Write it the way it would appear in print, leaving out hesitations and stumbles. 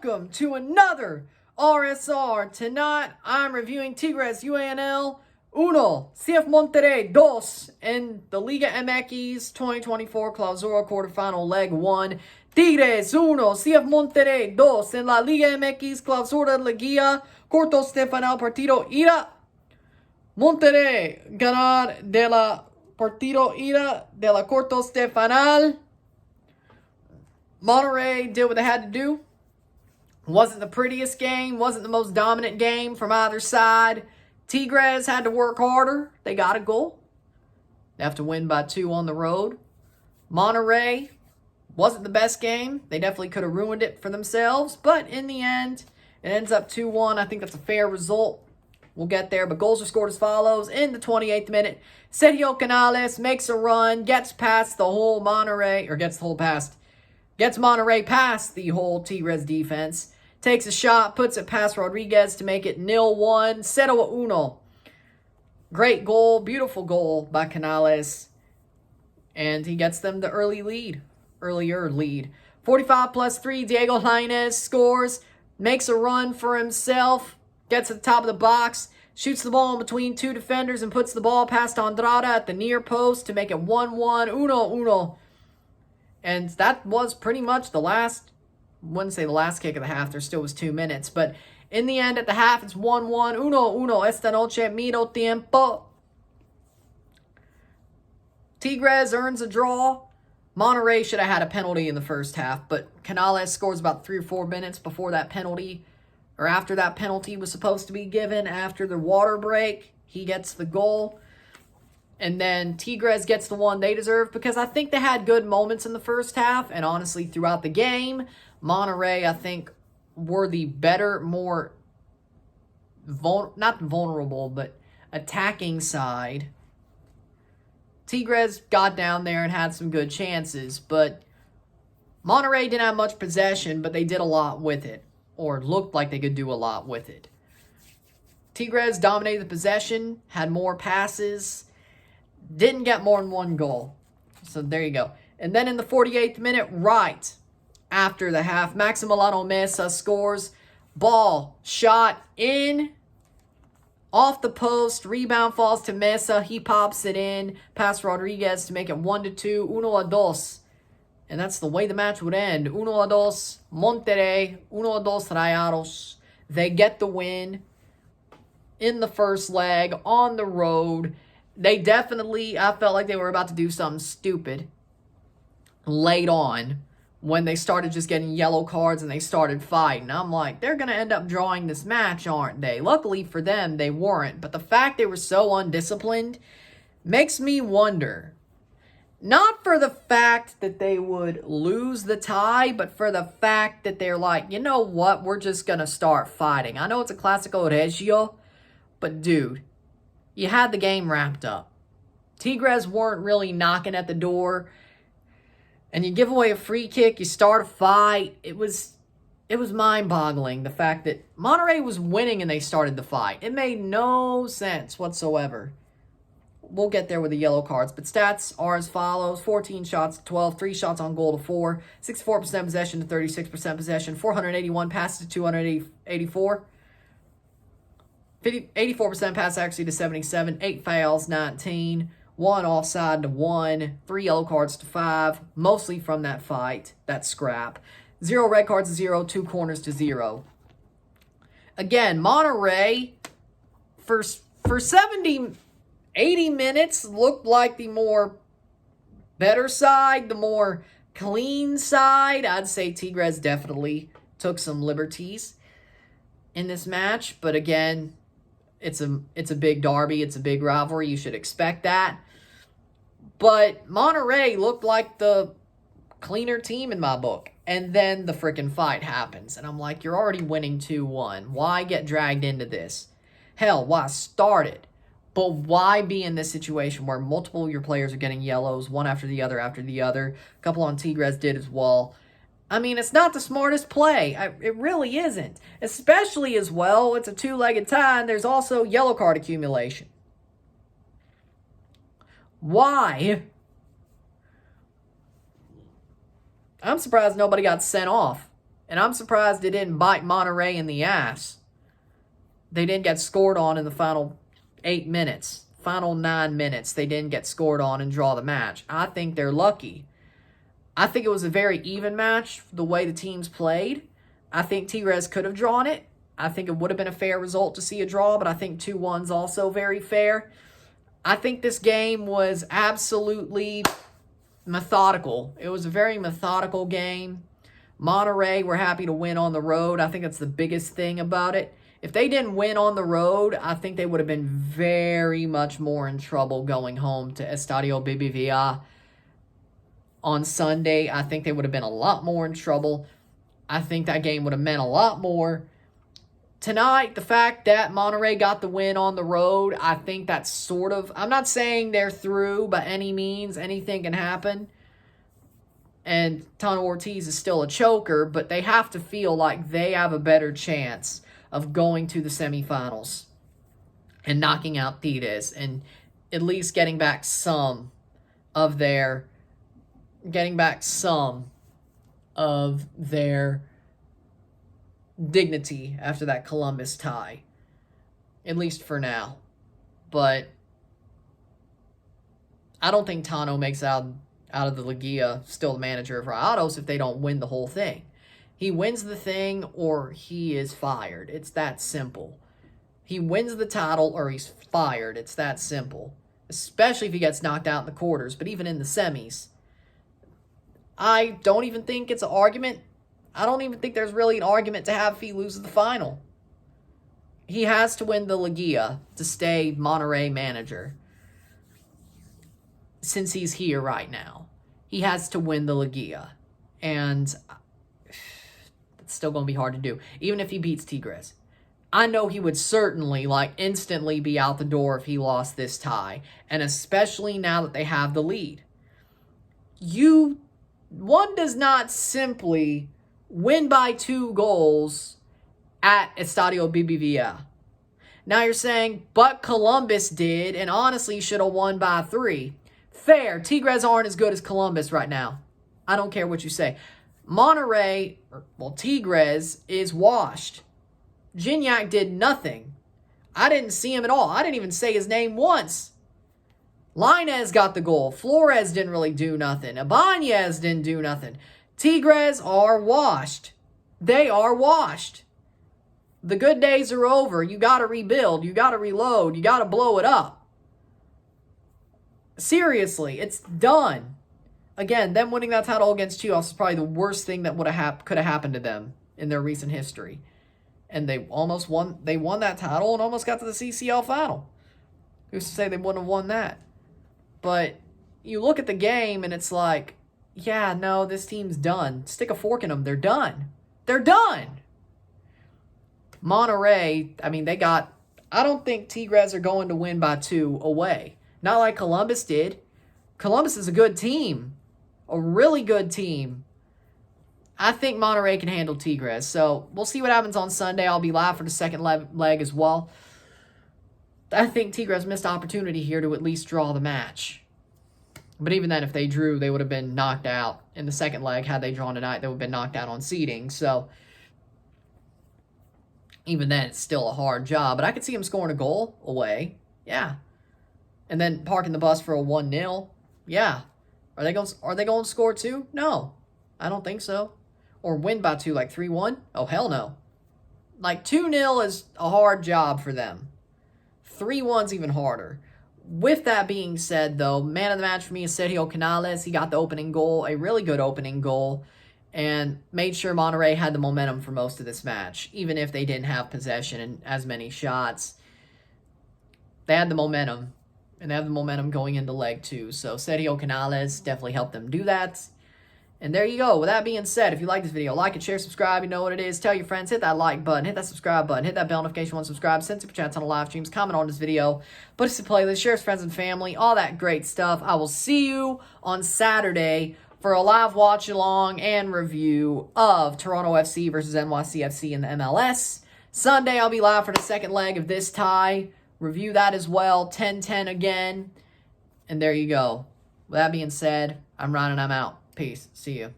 welcome to another RSR. Tonight, I'm reviewing Tigres UANL 1, CF Monterrey 2 in the Liga MX 2024 Clausura Quarterfinal Leg 1. Tigres 1, CF Monterrey 2 en la Liga MX Clausura Liguilla Quarterfinal Partido Ida. Monterrey ganar de la Partido Ida de la Quarterfinal. Monterrey did what they had to do. Wasn't the prettiest game. Wasn't the most dominant game from either side. Tigres had to work harder. They got a goal. They have to win by 2 on the road. Monterrey wasn't the best game. They definitely could have ruined it for themselves. But in the end, it ends up 2-1. I think that's a fair result. We'll get there. But goals are scored as follows. In the 28th minute, Sergio Canales makes a run. Gets past the whole Monterrey. Or gets Monterrey past the whole Tigres defense. Takes a shot, puts it past Rodriguez to make it 0-1. 0-1. Great goal, beautiful goal by Canales. And he gets them the earlier lead. 45+3, Diego Lainez scores. Makes a run for himself. Gets to the top of the box. Shoots the ball in between 2 defenders and puts the ball past Andrada at the near post to make it 1-1. 1-1. And that was pretty much the last, wouldn't say the last kick of the half. There still was 2 minutes. But in the end, at the half, it's 1-1. 1-1. Esta noche, miro tiempo. Tigres earns a draw. Monterrey should have had a penalty in the first half. But Canales scores about 3 or 4 minutes before that penalty. Or after that penalty was supposed to be given. After the water break, he gets the goal. And then Tigres gets the one they deserve because I think they had good moments in the first half. And honestly, throughout the game, Monterrey, I think, were the better, more, not vulnerable, but attacking side. Tigres got down there and had some good chances. But Monterrey didn't have much possession, but they did a lot with it. Or looked like they could do a lot with it. Tigres dominated the possession, had more passes. Didn't get more than 1 goal. So there you go. And then in the 48th minute, right after the half, Maximiliano Mesa scores. Ball shot in. Off the post. Rebound falls to Mesa. He pops it in. Past Rodriguez to make it 1-2. 1-2. And that's the way the match would end. 1-2. Monterrey. 1-2 Rayados. They get the win in the first leg on the road. They definitely, I felt like they were about to do something stupid late on when they started just getting yellow cards and they started fighting. I'm like, they're going to end up drawing this match, aren't they? Luckily for them, they weren't. But the fact they were so undisciplined makes me wonder. Not for the fact that they would lose the tie, but for the fact that they're like, you know what? We're just going to start fighting. I know it's a Clásico Regio, but dude, you had the game wrapped up. Tigres weren't really knocking at the door. And you give away a free kick, you start a fight. It was mind-boggling, the fact that Monterrey was winning and they started the fight. It made no sense whatsoever. We'll get there with the yellow cards. But stats are as follows. 14 shots to 12, 3 shots on goal to 4, 64% possession to 36% possession, 481 passes to 284. 84% pass accuracy to 77, 8 fouls, 19, 1 offside to 1, 3 yellow cards to 5, mostly from that fight, that scrap. 0 red cards to 0, 2 corners to 0. Again, Monterrey, for 70, 80 minutes, looked like the more better side, the more clean side. I'd say Tigres definitely took some liberties in this match, but again, it's a big derby. It's a big rivalry. You should expect that. But Monterrey looked like the cleaner team in my book. And then the freaking fight happens. And I'm like, you're already winning 2-1. Why get dragged into this? Hell, why start it? But why be in this situation where multiple of your players are getting yellows, one after the other after the other? A couple on Tigres did as well. I mean, it's not the smartest play. It really isn't. Especially as well, it's a 2-legged tie, and there's also yellow card accumulation. Why? I'm surprised nobody got sent off. And I'm surprised it didn't bite Monterrey in the ass. They didn't get scored on in the final 8 minutes. Final 9 minutes, they didn't get scored on and draw the match. I think they're lucky. I think it was a very even match, the way the teams played. I think Tigres could have drawn it. I think it would have been a fair result to see a draw, but I think 2-1's also very fair. I think this game was absolutely methodical. It was a very methodical game. Monterrey were happy to win on the road. I think that's the biggest thing about it. If they didn't win on the road, I think they would have been very much more in trouble going home to Estadio BBVA on Sunday. I think they would have been a lot more in trouble. I think that game would have meant a lot more. Tonight, the fact that Monterrey got the win on the road, I think that's sort of... I'm not saying they're through by any means. Anything can happen. And Tano Ortiz is still a choker, but they have to feel like they have a better chance of going to the semifinals and knocking out Tigres and at least getting back some of their dignity after that Columbus tie, at least for now. But I don't think Tano makes out of the Liguilla still the manager of Rayados if they don't win the whole thing. He wins the thing or he is fired. It's that simple. He wins the title or he's fired. It's that simple. Especially if he gets knocked out in the quarters. But even in the semis, I don't even think it's an argument. I don't even think there's really an argument to have if he loses the final. He has to win the Liguilla to stay Monterrey manager. Since he's here right now, he has to win the Liguilla. And it's still going to be hard to do. Even if he beats Tigres. I know he would certainly, instantly be out the door if he lost this tie. And especially now that they have the lead. One does not simply win by 2 goals at Estadio BBVA. Now you're saying, but Columbus did, and honestly should have won by 3. Fair. Tigres aren't as good as Columbus right now. I don't care what you say. Monterrey, Tigres is washed. Gignac did nothing. I didn't see him at all. I didn't even say his name once. Lainez got the goal. Flores didn't really do nothing. Ibanez didn't do nothing. Tigres are washed. They are washed. The good days are over. You got to rebuild. You got to reload. You got to blow it up. Seriously, it's done. Again, them winning that title against Chivas is probably the worst thing that could have happened to them in their recent history. And they almost won. They won that title and almost got to the CCL final. Who's to say they wouldn't have won that? But you look at the game and it's like, yeah, no, this team's done. Stick a fork in them. They're done. They're done. Monterrey, I don't think Tigres are going to win by 2 away. Not like Columbus did. Columbus is a good team. A really good team. I think Monterrey can handle Tigres. So we'll see what happens on Sunday. I'll be live for the second leg as well. I think Tigres missed opportunity here to at least draw the match. But even then, if they drew, they would have been knocked out. In the second leg, had they drawn tonight, they would have been knocked out on seeding. So even then, it's still a hard job. But I could see him scoring a goal away. Yeah. And then parking the bus for a 1-0. Yeah. Are they going to score 2? No. I don't think so. Or win by 2, 3-1? Oh, hell no. 2-0 is a hard job for them. 3-1's even harder. With that being said, though, man of the match for me is Sergio Canales. He got the opening goal, a really good opening goal, and made sure Monterrey had the momentum for most of this match, even if they didn't have possession and as many shots. They had the momentum, and they have the momentum going into leg 2. So Sergio Canales definitely helped them do that. And there you go. With that being said, if you like this video, like it, share, subscribe. You know what it is. Tell your friends. Hit that like button. Hit that subscribe button. Hit that bell notification once subscribed. Send super chats on the live streams. Comment on this video. Put us to playlist. Share with friends and family. All that great stuff. I will see you on Saturday for a live watch along and review of Toronto FC versus NYCFC in the MLS. Sunday, I'll be live for the second leg of this tie. Review that as well. 10-10 again. And there you go. With that being said, I'm Ryan and I'm out. Peace. See you.